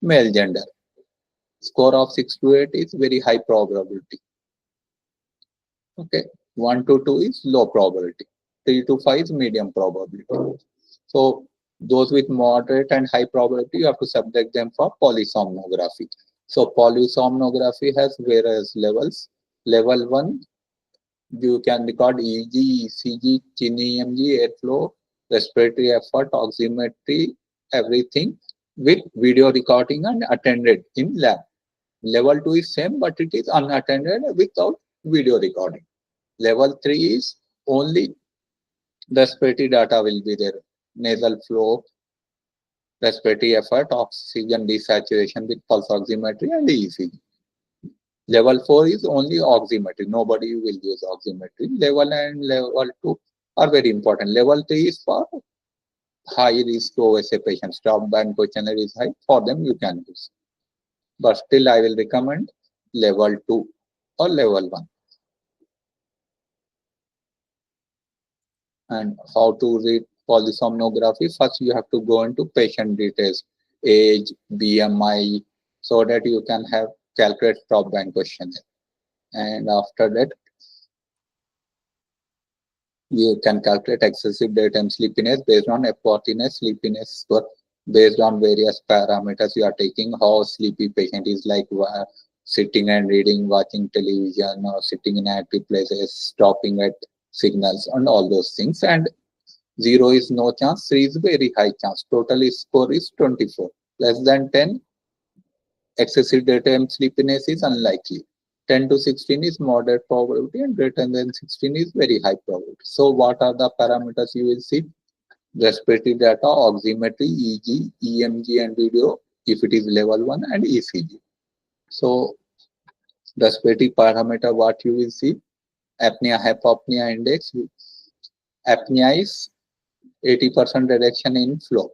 male gender. Score of 6 to 8 is very high probability. Okay, 1 to 2 is low probability. 3 to 5 is medium probability. So those with moderate and high probability, you have to subject them for polysomnography. So polysomnography has various levels. Level 1, you can record EEG, ECG, chin EMG, airflow, respiratory effort, oximetry, everything with video recording and attended in lab. Level 2 is same, but it is unattended without video recording. Level 3 is only respiratory data will be there. Nasal flow, respiratory effort, oxygen desaturation with pulse oximetry and ECG. Level 4 is only oximetry. Nobody will use oximetry. Level and level 2 are very important. Level 3 is for high risk OSA patients. Stop band questionnaire is high. For them, you can use. But still, I will recommend level 2 or level 1. And how to read polysomnography? First, you have to go into patient details, age, BMI, so that you can have calculate stop band questionnaire. And after that, you can calculate excessive daytime sleepiness based on Epworthiness sleepiness score based on various parameters you are taking, how sleepy patient is, like sitting and reading, watching television, or sitting in active places, stopping at signals, and all those things. And 0 is no chance, 3 is very high chance. Total score is 24. Less than 10, excessive daytime sleepiness is unlikely. 10 to 16 is moderate probability, and greater than 16 is very high probability. So what are the parameters you will see? Respiratory data, oximetry, EEG, EMG and video if it is level 1, and ECG. So respiratory parameter, what you will see? Apnea hypopnea index. Apnea is 80% reduction in flow,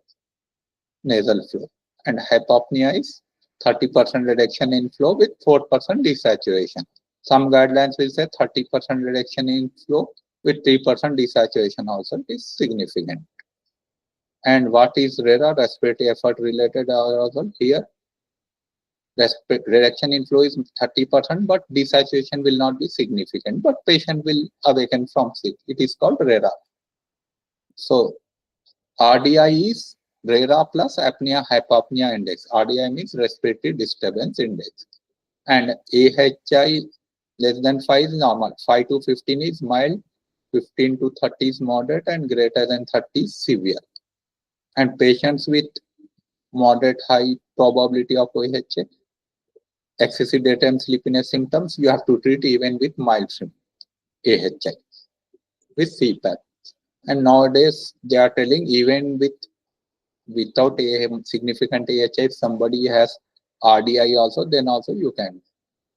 nasal flow, and hypopnea is 30% reduction in flow with 4% desaturation. Some guidelines will say 30% reduction in flow with 3% desaturation also is significant. And what is RERA? Respiratory effort related arousal. Here, reduction in flow is 30%, but desaturation will not be significant, but patient will awaken from sleep. It is called RERA. So RDI is RERA plus apnea hypopnea index. RDI means respiratory disturbance index. And AHI less than 5 is normal. 5 to 15 is mild. 15 to 30 is moderate, and greater than 30 is severe. And patients with moderate high probability of AHI, excessive daytime sleepiness symptoms, you have to treat even with mild AHI with CPAP. And nowadays they are telling even without a significant AHI, if somebody has RDI also, then also you can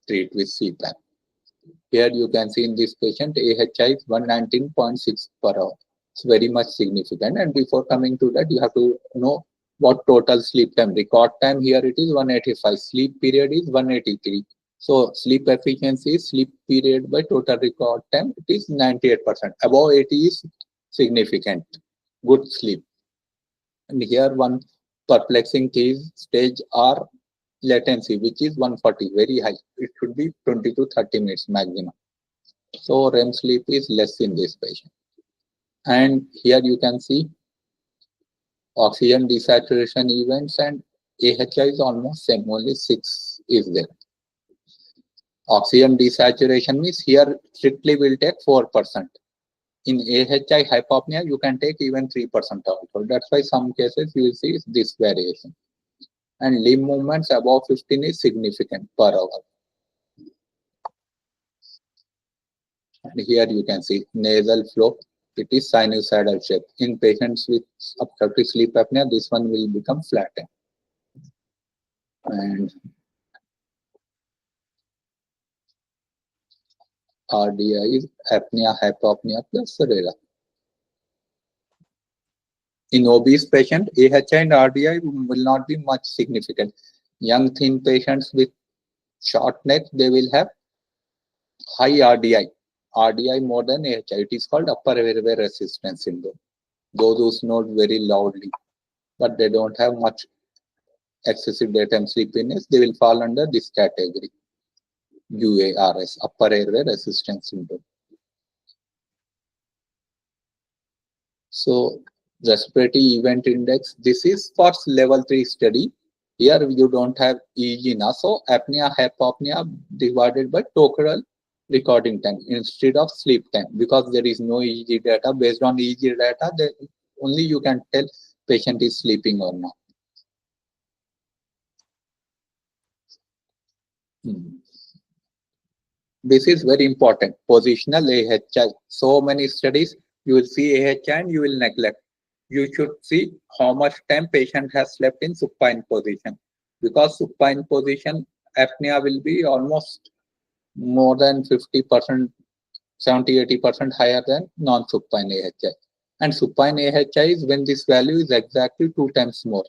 treat with CPAP. Here you can see in this patient AHI is 119.6 per hour. It's very much significant. And before coming to that, you have to know what total sleep time. Record time here it is 185. Sleep period is 183. So sleep efficiency is sleep period by total record time. It is 98%. Above 80 is significant. Good sleep. And here one perplexing case stage R latency, which is 140, very high. It should be 20 to 30 minutes maximum. So REM sleep is less in this patient. And here you can see oxygen desaturation events, and AHI is almost same, only 6 is there. Oxygen desaturation means here strictly will take 4%. In AHI hypopnea, you can take even 3% also. That's why some cases you will see this variation. And limb movements above 15 is significant per hour. And here you can see nasal flow. It is sinusoidal shape. In patients with obstructive sleep apnea, this one will become flattened. And RDI is apnea hypopnea plus RERA. In obese patient, AHI and RDI will not be much significant. Young thin patients with short neck, they will have high RDI. RDI more than AHI. It is called upper airway resistance syndrome. Those who snore very loudly, but they don't have much excessive daytime sleepiness, they will fall under this category, UARS, upper airway resistance syndrome. So respiratory event index, this is for level 3 study. Here you don't have EEG now, so apnea, hypopnea divided by total recording time instead of sleep time, because there is no EEG data. Based on EEG data, only you can tell patient is sleeping or not. This is very important. Positional AHI. So many studies, you will see AHI and you will neglect. You should see how much time patient has slept in supine position. Because supine position apnea will be almost more than 50%, 70-80% higher than non-supine AHI. And supine AHI is when this value is exactly 2 times more.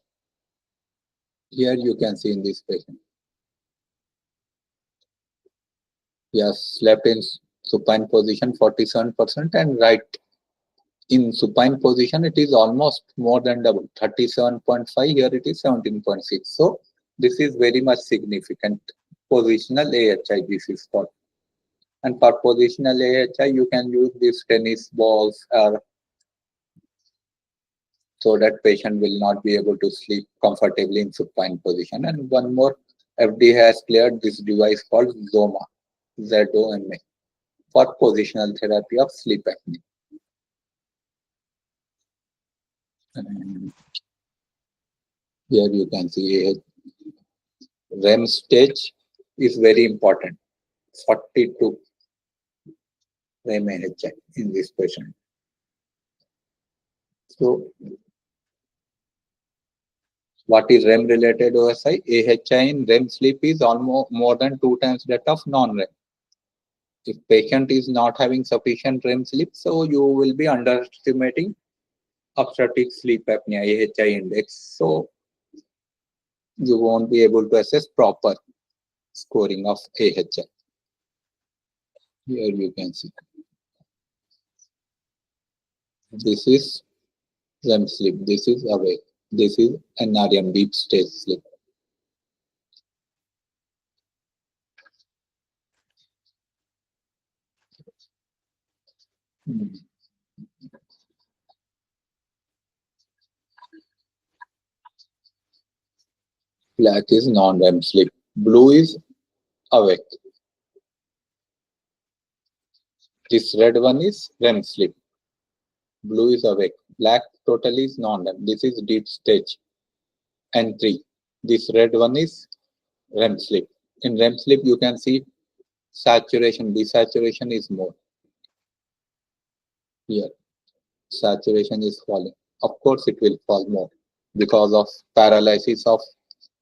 Here you can see in this patient. Yes, slept in supine position 47%, and right in supine position it is almost more than double, 37.5. Here it is 17.6. So this is very much significant. Positional AHI, this is called. And for positional AHI, you can use these tennis balls so that patient will not be able to sleep comfortably in supine position. And one more, FDA has cleared this device called ZOMA, ZOMA, for positional therapy of sleep apnea. And here you can see REM stage is very important. 42 REM AHI in this patient. So, what is REM related OSI? AHI in REM sleep is almost more than 2 times that of non-REM. If patient is not having sufficient REM sleep, so you will be underestimating obstructive sleep apnea AHI index. So you won't be able to assess proper scoring of AHI. Here you can see. This is REM sleep. This is awake. This is NREM, deep stage sleep. Black is non-REM sleep. Blue is awake. This red one is REM sleep. Blue is awake. Black totally is non-REM. This is deep stage. N3. This red one is REM sleep. In REM sleep, you can see saturation, desaturation is more. Here, saturation is falling. Of course, it will fall more because of paralysis of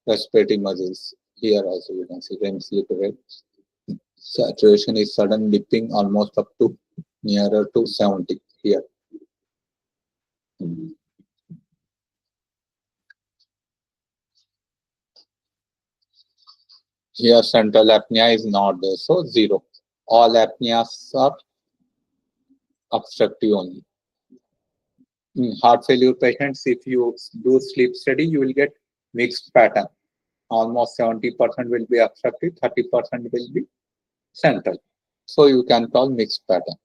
respiratory muscles. Here also you can see REM sleep rate. Saturation is sudden dipping almost up to nearer to 70 here. Here central apnea is not there, so 0. All apneas are obstructive only. In heart failure patients, if you do sleep study, you will get mixed pattern. Almost 70% will be obstructive, 30% will be central. So you can call mixed pattern.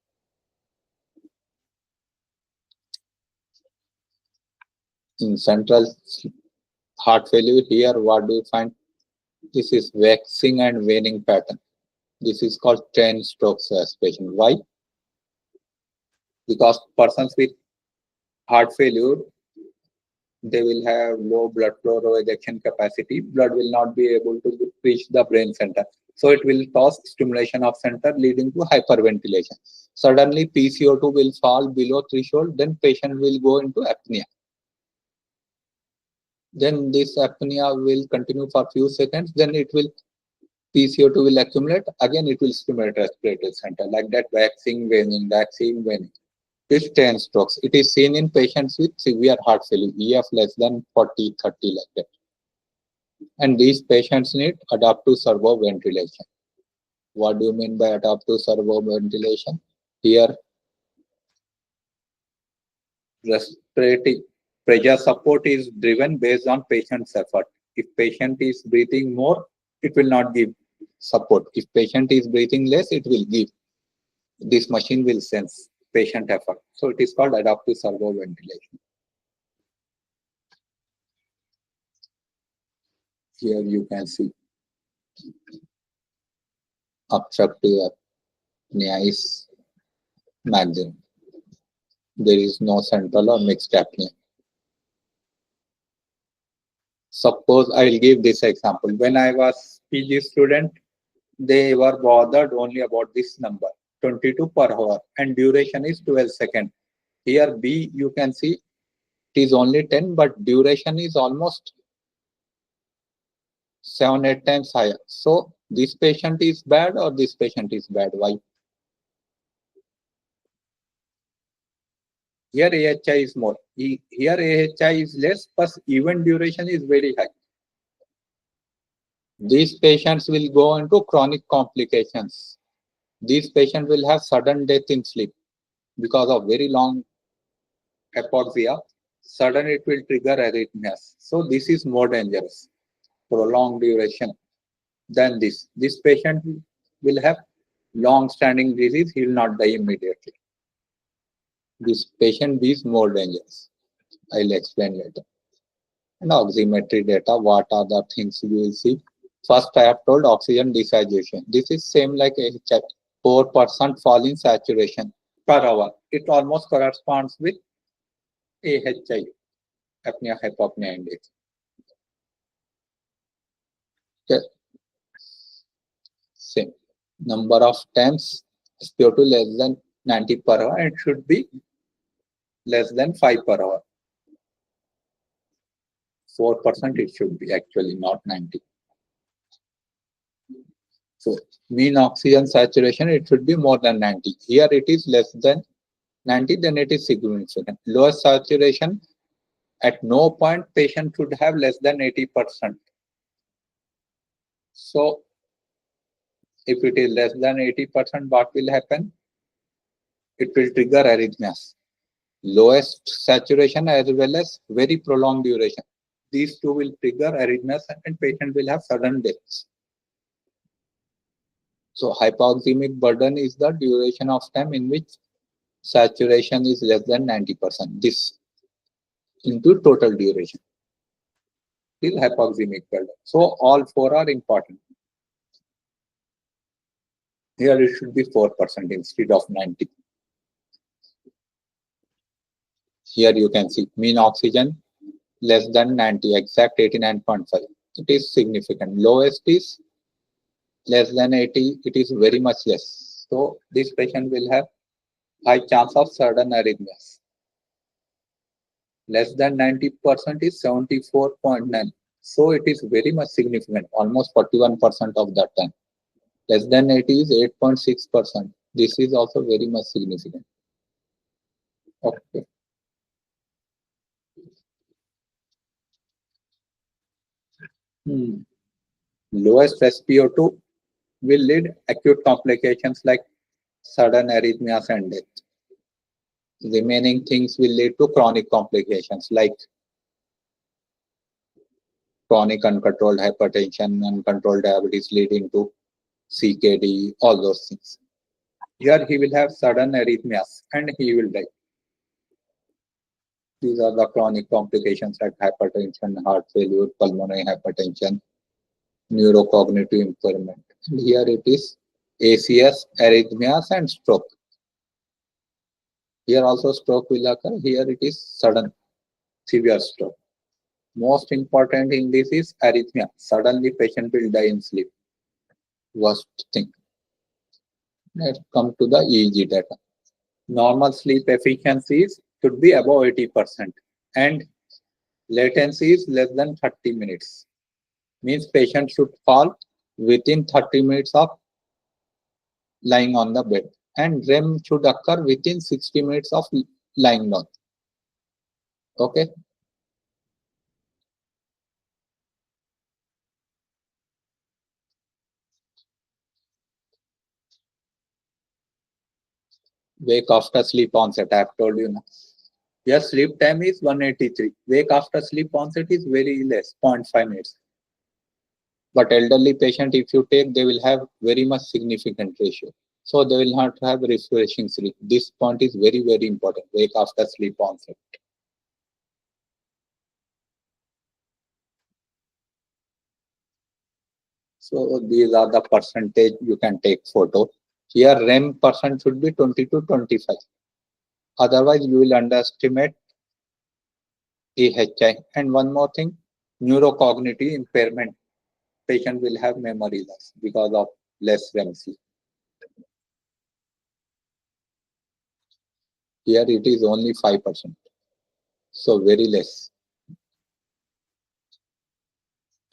In central heart failure, here what do you find? This is waxing and waning pattern. This is called 10 strokes aspiration. Why? Because persons with heart failure, they will have low blood flow or ejection capacity. Blood will not be able to reach the brain center. So it will cause stimulation of center leading to hyperventilation. Suddenly PCO2 will fall below threshold, then patient will go into apnea. Then this apnea will continue for few seconds, then it will PCO2 will accumulate, again it will stimulate respiratory center, like that, waxing, waning, waxing, waning. This 10 strokes. It is seen in patients with severe heart failure, EF less than 40, 30, like that. And these patients need adaptive servo ventilation. What do you mean by adaptive servo ventilation? Here, respiratory pressure support is driven based on patient's effort. If patient is breathing more, it will not give support. If patient is breathing less, it will give. This machine will sense patient effort. So it is called adaptive servo ventilation. Here you can see obstructive apnea is maximum. There is no central or mixed apnea. Suppose I will give this example. When I was PG student, they were bothered only about this number, 22 per hour, and duration is 12 seconds. Here B, you can see it is only 10, but duration is almost 7-8 times higher. So this patient is bad or this patient is bad? Why? Here AHI is more. Here AHI is less, but event duration is very high. These patients will go into chronic complications. These patients will have sudden death in sleep because of very long hypoxia. Sudden it will trigger arrhythmias. So this is more dangerous, prolonged duration than this. This patient will have long-standing disease. He will not die immediately. This patient is more dangerous. I'll explain later. And oximetry data, what are the things you will see? First, I have told oxygen desaturation. This is same like a 4% fall in saturation per hour. It almost corresponds with AHI, apnea hypopnea index. Okay. Same. Number of times SpO2 less than 90 per hour, and it should be less than 5 per hour. 4% it should be actually, not 90. So mean oxygen saturation, it should be more than 90. Here it is less than 90, then it is significant. Lowest saturation, at no point patient should have less than 80%. So if it is less than 80%, what will happen? It will trigger arrhythmias. Lowest saturation as well as very prolonged duration. These two will trigger arrhythmias and patient will have sudden deaths. So hypoxemic burden is the duration of time in which saturation is less than 90%. This into total duration. Till hypoxemic burden. So all four are important. Here it should be 4% instead of 90. Here you can see mean oxygen less than 90, exact 89.5. It is significant. Lowest is less than 80. It is very much less. So this patient will have high chance of sudden arrhythmias. Less than 90% is 74.9. So it is very much significant, almost 41% of that time. Less than 80 is 8.6%. This is also very much significant. Okay. Lowest SpO2 will lead acute complications like sudden arrhythmias and death. Remaining things will lead to chronic complications like chronic uncontrolled hypertension, uncontrolled diabetes leading to CKD, all those things. Here he will have sudden arrhythmias and he will die. These are the chronic complications like hypertension, heart failure, pulmonary hypertension, neurocognitive impairment. And here it is ACS, arrhythmias and stroke. Here also stroke will occur. Here it is sudden, severe stroke. Most important in this is arrhythmia. Suddenly patient will die in sleep. Worst thing. Let's come to the EEG data. Normal sleep efficiencies should be above 80% and latency is less than 30 minutes. Means patient should fall within 30 minutes of lying on the bed, and REM should occur within 60 minutes of lying down. Okay. Wake after sleep onset, I have told you now. Your sleep time is 183. Wake after sleep onset is very less, 0.5 minutes. But elderly patient, if you take, they will have very much significant ratio. So they will not have refreshing sleep. This point is very, very important. Wake after sleep onset. So these are the percentage you can take photo. Here REM percent should be 20 to 25. Otherwise you will underestimate AHI. And one more thing, neurocognitive impairment. Patient will have memory loss because of less REM sleep. Here it is only 5%. So very less.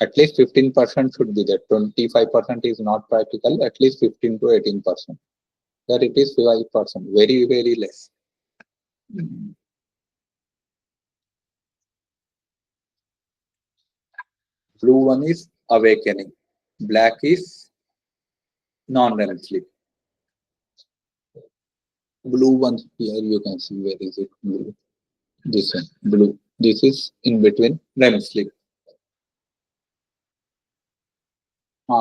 At least 15% should be there. 25% is not practical. At least 15 to 18%. There it is 5%. Very, very less. Blue one is awakening. Black is non-REM sleep. Blue one here you can see, where is it? Blue. This one, blue. This is in between REM sleep.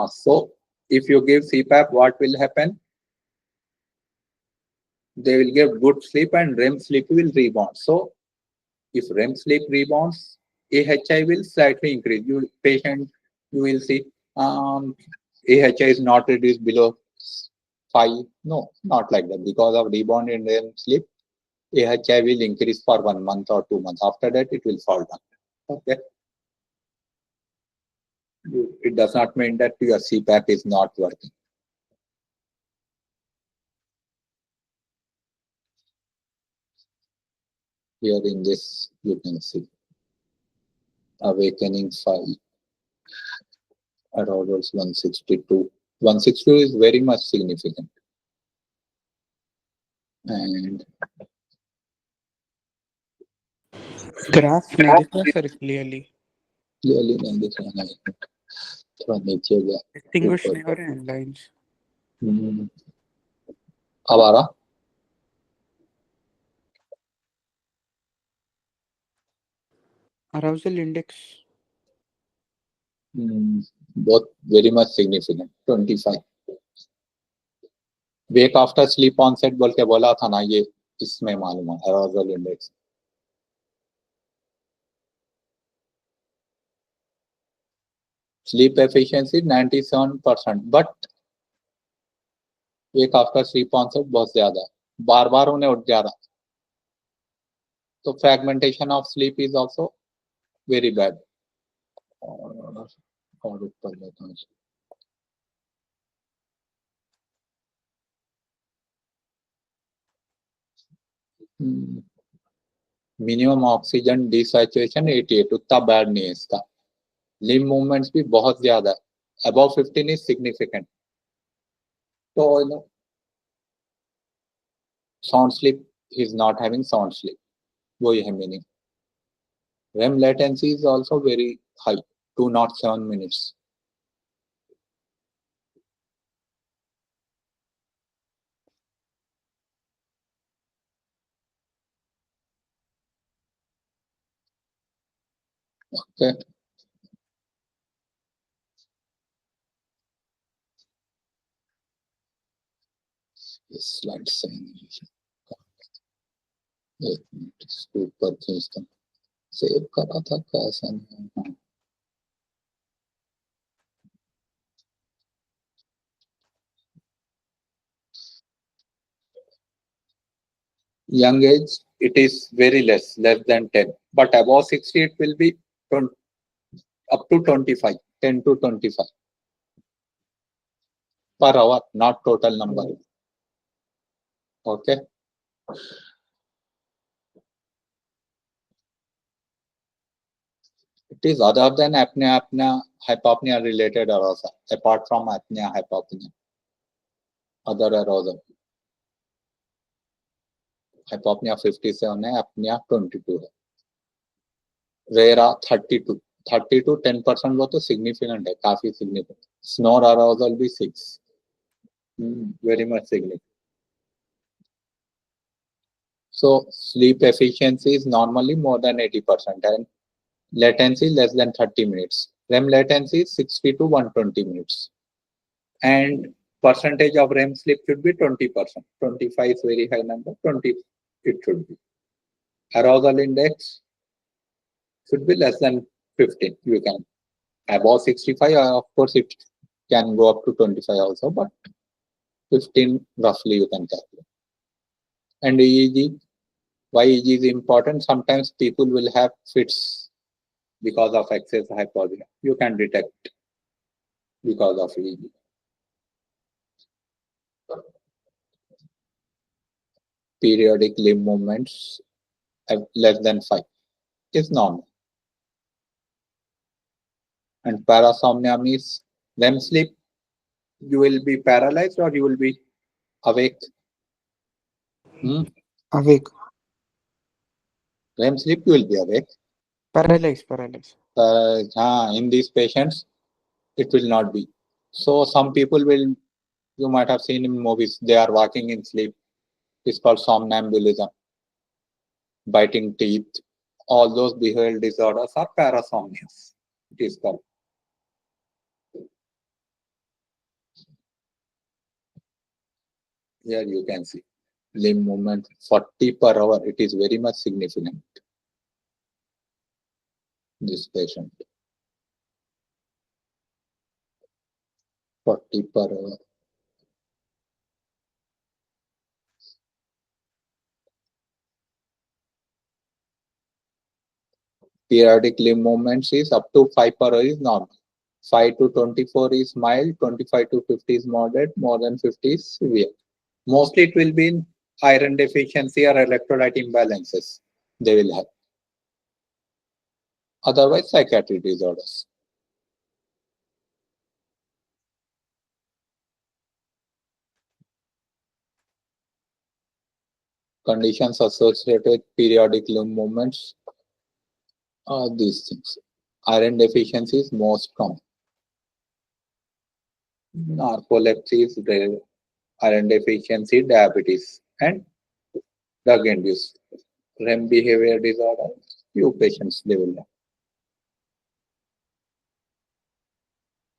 So if you give CPAP, what will happen? They will give good sleep and REM sleep will rebound. So if REM sleep rebounds, AHI will slightly increase. You will see AHI is not reduced below 5. No, not like that. Because of rebound in REM sleep, AHI will increase for 1 month or 2 months. After that, it will fall down. Okay. It does not mean that your CPAP is not working. Here in this, you can see awakening 5, arousals 162. 162 is very much significant. And graph नहीं दिख रहा sir clearly. Clearly नहीं दिख रहा है, थोड़ा नीचे गया. डिस्टिंग्विश नहीं हो रहे हैं लाइंस. अब आ रहा. अराउजल इंडेक्स बहुत very much significant 25. Wake after sleep onset बोल के बोला था ना, ये इसमें मालूम है arousal index. Sleep efficiency 97%, but wake after sleep onset बहुत ज्यादा, बार बार उन्हें उठ जा रहा. तो fragmentation of sleep is also very bad. और ऊपर लेता हूँ. मिनिमम ऑक्सीजन डिसैचुरेशन 88, उतना बैड नहीं है इसका. लिम्ब मूवमेंट्स भी बहुत ज्यादा है. Above 15 is significant. तो sound sleep is not having sound sleep, वही है meaning. REM latency is also very high, 207 minutes. Okay. Slide एक मिनट, इसको ऊपर खींचता हूँ. सेव करा था कैसा नहीं. Young age, it is very less than 10, but above 60 it will be 20, up to 25, 10 to 25 per hour, not total number. Okay. It is other than apnea, hypopnea related arousal, apart from apnea, hypopnea, other arousal. Hypopnea 57 है, apnea 22 है. RERA 32, 10% वो तो significant है, काफी significant. Snore arousal भी 6, very much significant. So sleep efficiency is normally more than 80% and latency less than 30 minutes. REM latency is 60 to 120 minutes. And percentage of REM sleep should be 20%. 25 is very high number, 20 it should be. Arousal index should be less than 15. You can above 65, of course, it can go up to 25 also, but 15 roughly you can calculate. And EEG, why EEG is important? Sometimes people will have fits because of excess hypoxia. You can detect because of EEG. Periodic limb movements less than 5 is normal. And parasomnia means REM sleep, you will be paralyzed or you will be awake. Awake. REM sleep, you will be awake. Paralyzed. Paralyzed. In these patients, it will not be. So some people will, you might have seen in movies, they are walking in sleep. It's called somnambulism, biting teeth. All those behavioral disorders are parasomnias. It is called. Here you can see limb movement 40 per hour. It is very much significant. This patient 40 per hour. Periodic limb movements is up to 5 per hour is normal. 5 to 24 is mild, 25 to 50 is moderate, more than 50 is severe. Mostly it will be in iron deficiency or electrolyte imbalances they will have. Otherwise, psychiatric disorders. Conditions associated with periodic limb movements are these things. Iron deficiency is most common. Narcolepsy is rare. Iron deficiency, diabetes, and drug-induced REM behavior disorder. Few patients develop.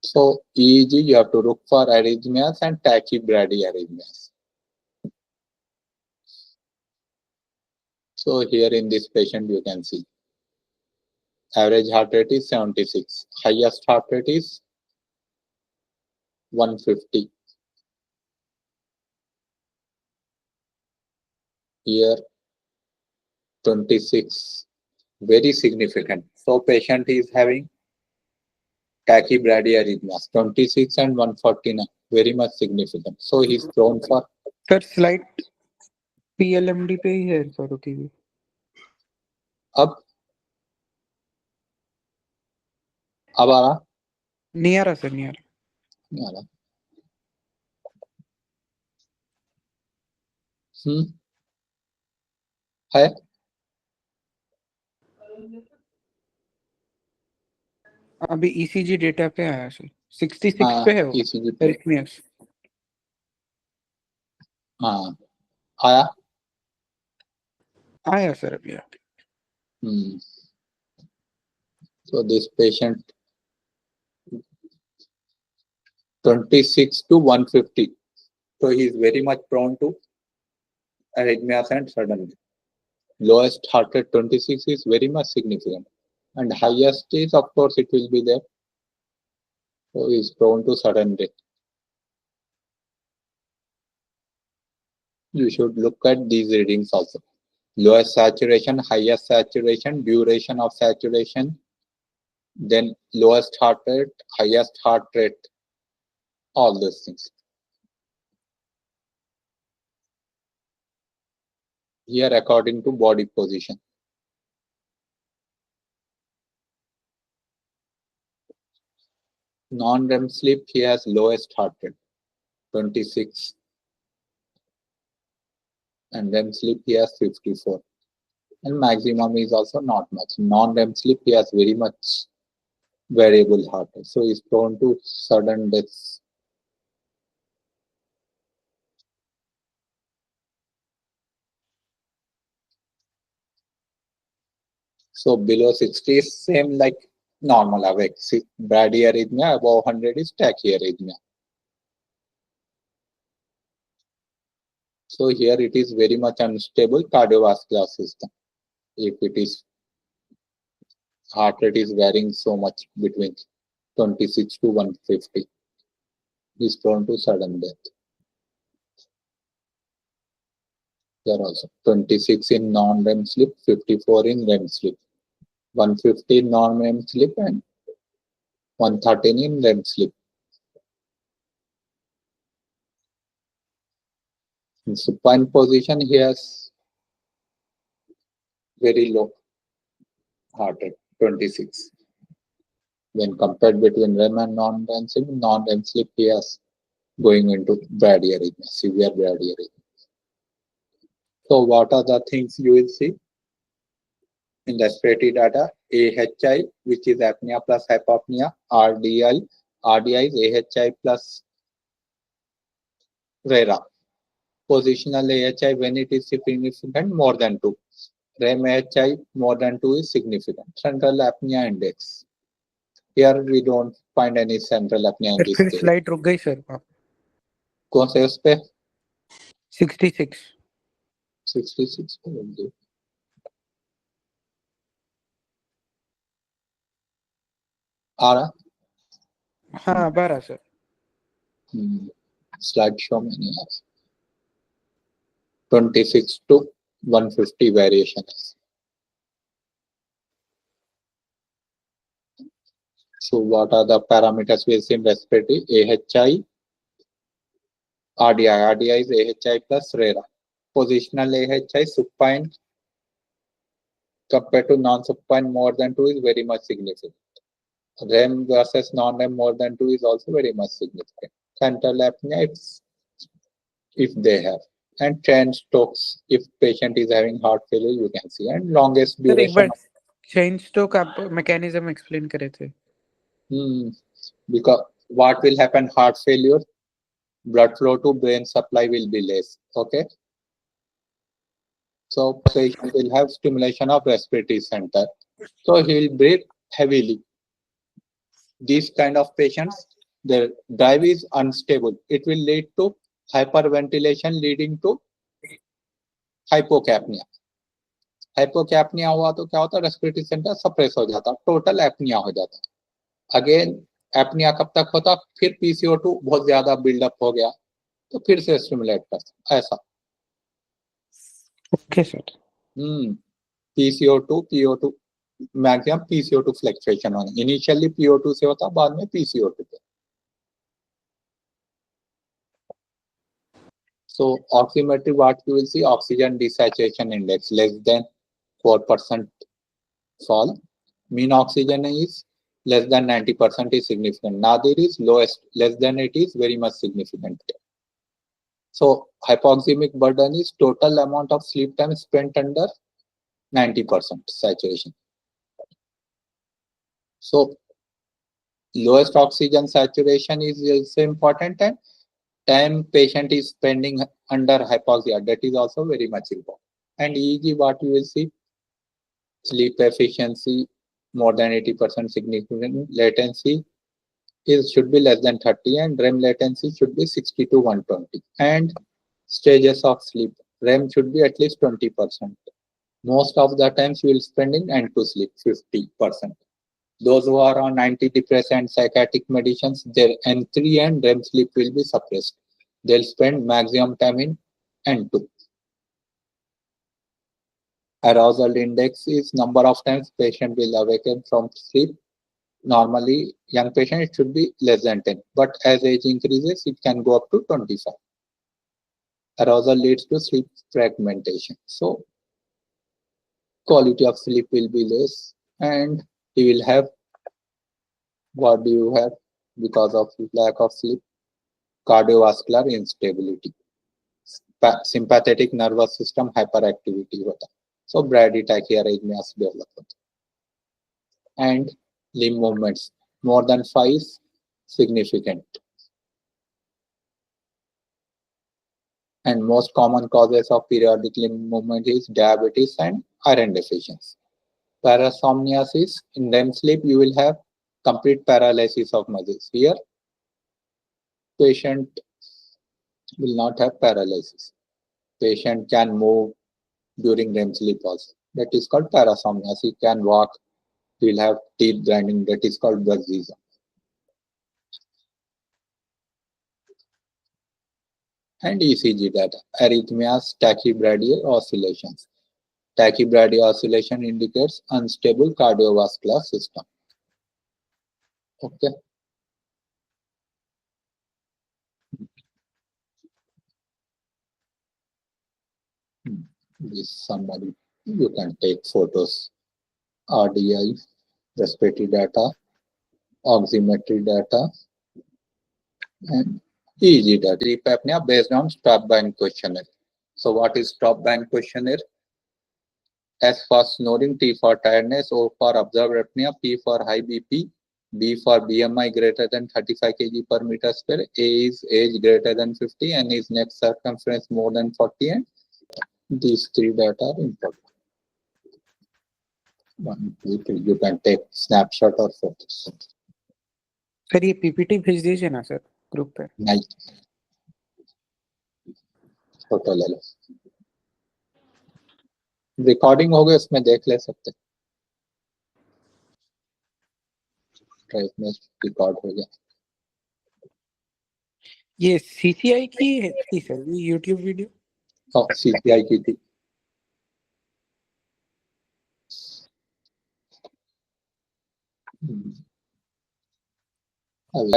So EEG, you have to look for arrhythmias and tachybrady arrhythmias. So here in this patient, you can see average heart rate is 76. Highest heart rate is 150. Here 26. Very significant. So patient is having tachybrady arrhythmias 26 and 149. Very much significant. So he's prone for sir slide PLMD पे ही है sir TV. अब आ रहा नहीं आ रहा sir, नहीं आ रहा. नहीं आ रहा. है अभी ECG डेटा पे आया सर. 66 हाँ पे है वो ECG पे arrhythmias. हाँ आया. आया सर अभी. So this patient 26 to 150. So he is very much prone to arrhythmias and sudden death. Lowest heart rate 26 is very much significant. And highest is, of course, it will be there. So he is prone to sudden death. You should look at these readings also. Lowest saturation, highest saturation, duration of saturation, then lowest heart rate, highest heart rate, all those things. Here according to body position. Non-REM sleep, he has lowest heart rate, 26. And REM sleep, he has 54. And maximum is also not much. Non-REM sleep, he has very much variable heart rate. So he's prone to sudden deaths. So below 60 is same like normal awake. See, bradyarrhythmia above 100 is tachyarrhythmia. So here it is very much unstable cardiovascular system. If it is heart rate is varying so much between 26 to 150, is prone to sudden death. Here also 26 in non-REM sleep, 54 in REM sleep, 150 in non-REM sleep, and 113 in REM sleep. In supine position, he has very low heart rate, 26. When compared between REM and non-REM sleep, he has going into bradyarrhythmia, severe bradyarrhythmia. So what are the things you will see in the respiratory data? AHI, which is apnea plus hypopnea, RDI is AHI plus RERA. Positional AHI when it is significant more than 2. REM AHI more than 2 is significant. Central apnea index. Here we don't find any central apnea in sir this फिर case. Slide रुक गई sir आप कौन से उस पे 66 66 पे रुक गई। आ रहा हाँ 12 सर स्लाइड शो में नहीं आ रहा 26 to 150 variation is. So what are the parameters we see in respiratory? AHI, RDI. RDI is AHI plus RERA. Positional AHI supine compared to non-supine more than 2 is very much significant. REM versus non-REM more than 2 is also very much significant. Central apnea if they have. And chain strokes if patient is having heart failure you can see. And longest sir एक duration बार chain stroke आप mechanism explain करे थे because what will happen heart failure, blood flow to brain supply will be less. Okay. So patient will have stimulation of respiratory center. So he will breathe heavily. These kind of patients, their drive is unstable. It will lead to hyperventilation leading to hypocapnia. हाइपोकैप्निया हुआ तो क्या होता है respiratory centre suppress हो जाता, total apnoea हो जाता। Again apnoea कब तक होता, फिर पीसीओ2 बहुत ज्यादा बिल्डअप हो गया तो फिर से स्टिमुलेट करता ऐसा। ओके सर पीसीओ2 पीओ2 मैक्सिमम पीसीओ2 फ्लक्चुएशन होना, इनिशियली पीओ2 से होता बाद में पीसीओ2 पे। So oximetry what you will see, oxygen desaturation index less than 4% fall. Mean oxygen is less than 90% is significant. Nadir is lowest, less than it is very much significant. So hypoxemic burden is total amount of sleep time spent under 90% saturation. So lowest oxygen saturation is also important, and time patient is spending under hypoxia, that is also very much important. And EEG what you will see, sleep efficiency more than 80% significant, latency should be less than 30, and REM latency should be 60 to 120. And stages of sleep, REM should be at least 20%. Most of the times you will spend in N2 sleep 50%. Those who are on antidepressant psychiatric medicines, their N3 and REM sleep will be suppressed. They'll spend maximum time in N2. Arousal index is number of times patient will awaken from sleep. Normally, young patient it should be less than 10, but as age increases, it can go up to 25. Arousal leads to sleep fragmentation. So, quality of sleep will be less, and he will have, what do you have because of lack of sleep? Cardiovascular instability. Sympathetic nervous system hyperactivity होता, so bradytachyarrhythmias develop होता, and limb movements more than 5 is significant. And most common causes of periodic limb movement is diabetes and iron deficiency. Parasomniasis, in REM sleep, you will have complete paralysis of muscles. Here, patient will not have paralysis. Patient can move during REM sleep also. That is called parasomnias. He can walk. He will have teeth grinding. That is called bruxism. And ECG data, arrhythmias, tachybrady oscillations. Tachybrady oscillation indicates unstable cardiovascular system. Okay. This somebody, you can take photos, RDI, respiratory data, oximetry data, and EEG data. Sleep apnea based on stop bank questionnaire. So what is stop bank questionnaire? S for snoring, T for tiredness, O for observed apnea, P for high BP, B for BMI greater than 35 kg per meter square, A is age greater than 50, and is neck circumference more than 40, and these three data are important. 1, 2, 3, you can take snapshot or photos. Sir ये PPT भेज दीजिए ना sir group पे. नहीं, photo ले लो. Recording हो गई, उसमें देख ले सकते. ड्राइव में रिकॉर्ड हो गया. ये सीसीआई की थी सर ये यूट्यूब वीडियो. और सीसीआई की थी.